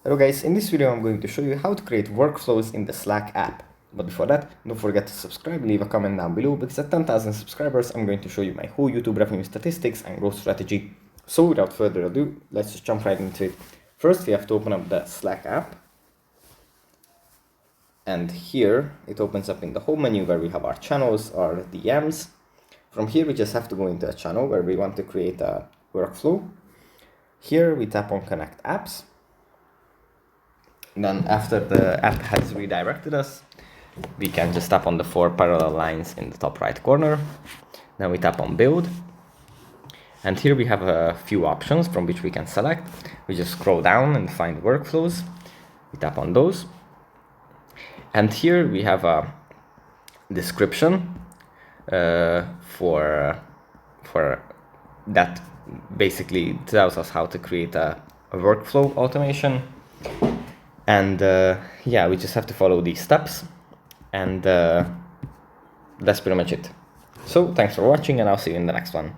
Hello guys, in this video I'm going to show you how to create workflows in the Slack app. But before that, don't forget to subscribe, leave a comment down below, because at 10,000 subscribers I'm going to show you my whole YouTube revenue statistics and growth strategy. So without further ado, let's just jump right into it. First we have to open up the Slack app. And here it opens up in the home menu where we have our channels, our DMs. From here we just have to go into a channel where we want to create a workflow. Here we tap on Connect Apps. Then after the app has redirected us, we can just tap on the 4 parallel lines in the top right corner. Then we tap on Build. And here we have a few options from which we can select. We just scroll down and find workflows. We tap on those. And here we have a description for that basically tells us how to create a workflow automation. And yeah, we just have to follow these steps, and that's pretty much it. So thanks for watching, and I'll see you in the next one.